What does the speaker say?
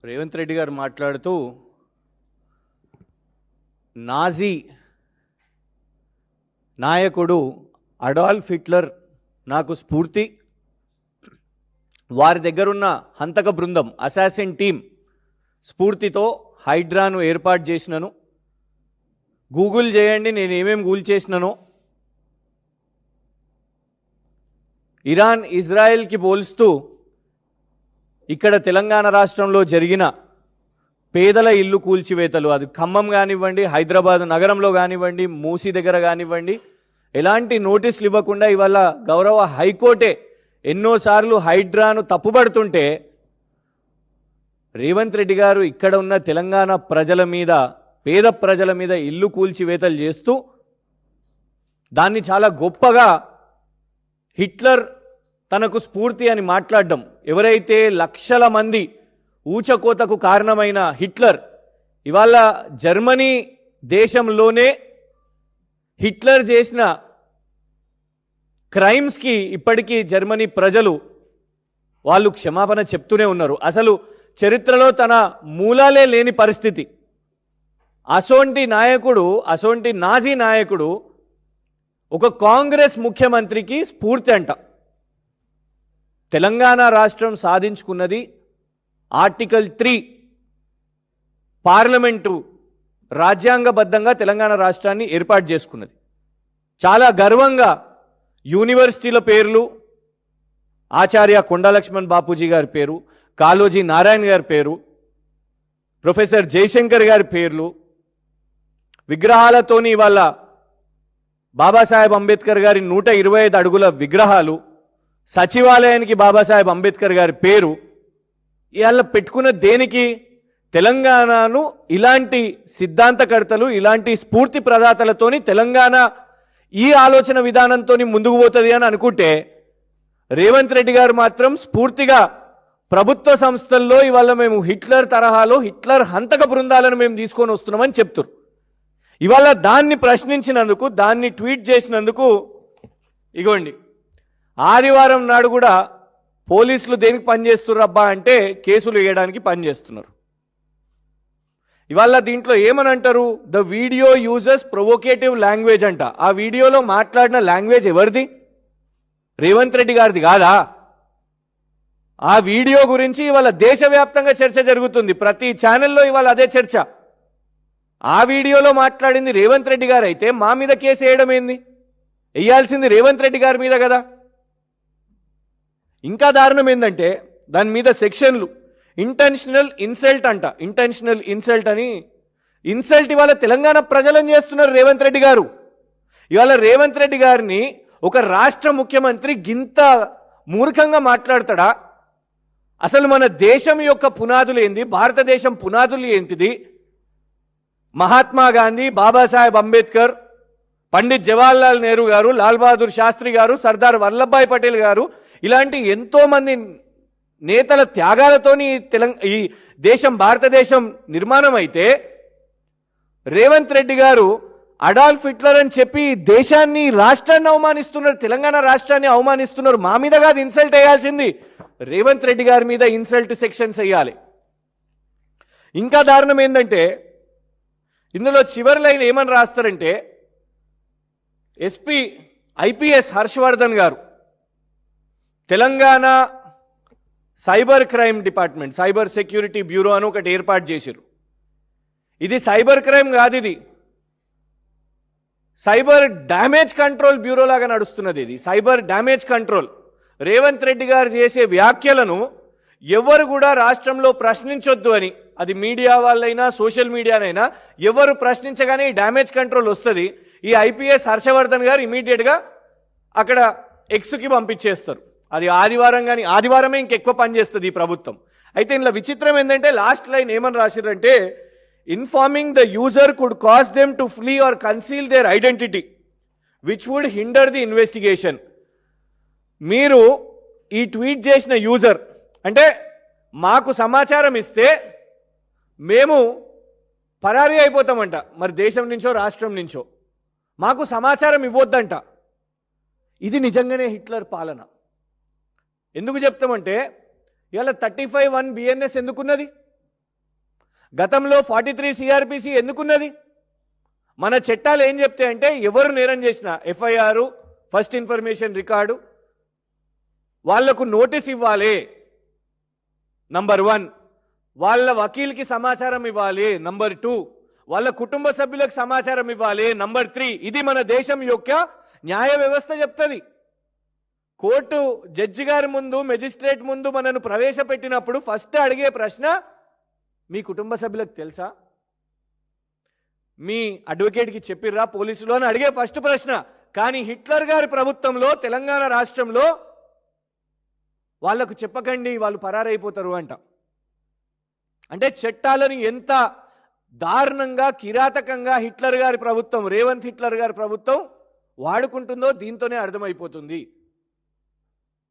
రేవంత్ రెడ్డి గారు మాట్లాడుతూ నాజీ నాయకుడు అడాల్ఫ్ హిట్లర్ నాకు స్ఫూర్తి, వారి దగ్గరున్న హంతక బృందం అసాసిన్ టీం స్ఫూర్తితో హైడ్రాను ఏర్పాటు చేసినను. గూగుల్ చేయండి నేను ఏమేమి గూగుల్ చేసినానో. ఇరాన్ ఇజ్రాయెల్కి పోల్స్తూ ఇక్కడ తెలంగాణ రాష్ట్రంలో జరిగిన పేదల ఇల్లు కూల్చివేతలు, అది ఖమ్మం కానివ్వండి, హైదరాబాద్ నగరంలో కానివ్వండి, మూసీ దగ్గర కానివ్వండి, ఎలాంటి నోటీసులు ఇవ్వకుండా ఇవాళ గౌరవ హైకోర్టే ఎన్నోసార్లు హైడ్రాను తప్పుపడుతుంటే రేవంత్ రెడ్డి గారు ఇక్కడ ఉన్న తెలంగాణ ప్రజల మీద, పేద ప్రజల మీద ఇల్లు కూల్చివేతలు చేస్తూ దాన్ని చాలా గొప్పగా హిట్లర్ తనకు స్ఫూర్తి అని మాట్లాడడం. ఎవరైతే లక్షల మంది ఊచకోతకు కారణమైన హిట్లర్ ఇవాళ జర్మనీ దేశంలోనే హిట్లర్ చేసిన క్రైమ్స్కి ఇప్పటికీ జర్మనీ ప్రజలు వాళ్ళు క్షమాపణ చెప్తూనే ఉన్నారు. అసలు చరిత్రలో తన మూలాలే లేని పరిస్థితి. అసోంటి నాయకుడు, అసోంటి నాజీ నాయకుడు ఒక కాంగ్రెస్ ముఖ్యమంత్రికి స్ఫూర్తి అంట. తెలంగాణ రాష్ట్రం సాధించుకున్నది ఆర్టికల్ 3 పార్లమెంటు రాజ్యాంగబద్ధంగా తెలంగాణ రాష్ట్రాన్ని ఏర్పాటు చేసుకున్నది. చాలా గర్వంగా యూనివర్సిటీల పేర్లు ఆచార్య కొండా లక్ష్మణ్ బాపూజీ గారి పేరు, కాళోజీ నారాయణ గారి పేరు, ప్రొఫెసర్ జయశంకర్ గారి పేర్లు, విగ్రహాలతోని ఇవాళ బాబాసాహెబ్ అంబేద్కర్ గారి 125 అడుగుల విగ్రహాలు, సచివాలయానికి బాబాసాహెబ్ అంబేద్కర్ గారి పేరు ఇవాళ పెట్టుకున్న దేనికి? తెలంగాణను ఇలాంటి సిద్ధాంతకర్తలు, ఇలాంటి స్ఫూర్తి ప్రదాతలతోని తెలంగాణ ఈ ఆలోచన విధానంతో ముందుకు పోతుంది అని అనుకుంటే రేవంత్ రెడ్డి గారు మాత్రం స్ఫూర్తిగా ప్రభుత్వ సంస్థల్లో ఇవాళ మేము హిట్లర్ తరహాలో హిట్లర్ హంతక బృందాలను మేము తీసుకొని వస్తున్నామని చెప్తారు. ఇవాళ దాన్ని ప్రశ్నించినందుకు, దాన్ని ట్వీట్ చేసినందుకు ఇగోండి ఆదివారం నాడు కూడా పోలీసులు దేనికి పనిచేస్తున్నారు అబ్బా అంటే కేసులు వేయడానికి పనిచేస్తున్నారు. ఇవాళ దీంట్లో ఏమని అంటారు? The video uses provocative language అంట. ఆ వీడియోలో మాట్లాడిన లాంగ్వేజ్ ఎవరిది? రేవంత్ రెడ్డి గారిది కాదా? ఆ వీడియో గురించి ఇవాళ దేశవ్యాప్తంగా చర్చ జరుగుతుంది. ప్రతి ఛానల్లో ఇవాళ అదే చర్చ. ఆ వీడియోలో మాట్లాడింది రేవంత్ రెడ్డి గారు అయితే మా మీద కేసు వేయడం ఏంది? వేయాల్సింది రేవంత్ రెడ్డి గారి మీద కదా. ఇంకా దారుణం ఏంటంటే దాని మీద సెక్షన్లు ఇంటెన్షనల్ ఇన్సల్ట్ అంట. ఇంటెన్షనల్ ఇన్సల్ట్ అని ఇన్సల్ట్ ఇవాళ తెలంగాణ ప్రజలను చేస్తున్నారు రేవంత్ రెడ్డి గారు. ఇవాళ రేవంత్ రెడ్డి గారిని ఒక రాష్ట్ర ముఖ్యమంత్రి గింత మూర్ఖంగా మాట్లాడతాడా? అసలు మన దేశం యొక్క పునాదులు ఏంది? భారతదేశం పునాదులు ఏంటిది? మహాత్మా గాంధీ, బాబాసాహెబ్ అంబేద్కర్, పండిత్ జవహర్లాల్ నెహ్రూ గారు, లాల్ బహదూర్ శాస్త్రి గారు, సర్దార్ వల్లభాయ్ పటేల్ గారు, ఇలాంటి ఎంతోమంది నేతల త్యాగాలతోని ఈ దేశం, భారతదేశం నిర్మాణం అయితే రేవంత్ రెడ్డి గారు అడాల్ఫ్ హిట్లర్ అని చెప్పి దేశాన్ని, రాష్ట్రాన్ని అవమానిస్తున్నారు, తెలంగాణ రాష్ట్రాన్ని అవమానిస్తున్నారు. మా మీద కాదు ఇన్సల్ట్ వేయాల్సింది, రేవంత్ రెడ్డి గారి మీద ఇన్సల్ట్ సెక్షన్స్ వేయాలి. ఇంకా దారుణం ఏంటంటే ఇందులో చివరి లైన్ ఏమని రాస్తారంటే ఎస్పీ ఐపీఎస్ హర్షవర్ధన్ గారు Telangana cyber crime department, cyber security bureau అని ఒకటి ఏర్పాటు చేశారు. ఇది సైబర్ క్రైమ్ కాదు, ఇది సైబర్ డ్యామేజ్ కంట్రోల్ బ్యూరో లాగా నడుస్తున్నది. ఇది cyber damage control. Revanth Reddy గారు చేసే వ్యాఖ్యలను ఎవరు కూడా రాష్ట్రంలో ప్రశ్నించొద్దు అని, అది మీడియా వాళ్ళైనా సోషల్ మీడియానైనా ఎవరు ప్రశ్నించగానే ఈ డ్యామేజ్ కంట్రోల్ వస్తుంది. ఈ ఐపీఎస్ హర్షవర్ధన్ గారు ఇమీడియట్గా అక్కడ ఎక్స్కి పంపించేస్తారు. అది ఆదివారం కానీ, ఆదివారమే ఇంకెక్కువ పనిచేస్తుంది ఈ ప్రభుత్వం. అయితే ఇందులో విచిత్రం ఏంటంటే లాస్ట్ లైన్ ఏమని రాసిరంటే informing the user could cause them to flee or conceal their identity which would hinder the investigation. మీరు ఈ ట్వీట్ చేసిన యూజర్ అంటే మాకు సమాచారం ఇస్తే మేము పరారీ అయిపోతామంట, మరి దేశం నుంచో రాష్ట్రం నుంచో మాకు సమాచారం ఇవ్వొద్దంట. ఇది నిజంగానే హిట్లర్ పాలన. ఎందుకు చెప్తామంటే ఇవాళ 35(1) BNS ఎందుకున్నది? గతంలో 43 సిఆర్పిసి ఎందుకున్నది? మన చట్టాలు ఏం చెప్తే అంటే ఎవరు నేరం చేసినా ఎఫ్ఐఆర్, ఫస్ట్ ఇన్ఫర్మేషన్ రికార్డు, వాళ్లకు నోటీస్ ఇవ్వాలి. నంబర్ 1, వాళ్ళ వకీల్కి సమాచారం ఇవ్వాలి. నంబర్ 2, వాళ్ళ కుటుంబ సభ్యులకు సమాచారం ఇవ్వాలి. నంబర్ 3, ఇది మన దేశం యొక్క న్యాయ వ్యవస్థ చెప్తుంది. కోర్టు జడ్జి గారి ముందు, మెజిస్ట్రేట్ ముందు మనను ప్రవేశపెట్టినప్పుడు ఫస్ట్ అడిగే ప్రశ్న, మీ కుటుంబ సభ్యులకు తెలుసా? మీ అడ్వకేట్కి చెప్పిర్రా పోలీసులు అని అడిగే ఫస్ట్ ప్రశ్న. కానీ హిట్లర్ గారి ప్రభుత్వంలో తెలంగాణ రాష్ట్రంలో వాళ్లకు చెప్పకండి, వాళ్ళు పరారైపోతారు అంట. అంటే చట్టాలను ఎంత దారుణంగా, కిరాతకంగా హిట్లర్ గారి ప్రభుత్వం, రేవంత్ హిట్లర్ గారి ప్రభుత్వం వాడుకుంటుందో దీంతోనే అర్థమైపోతుంది.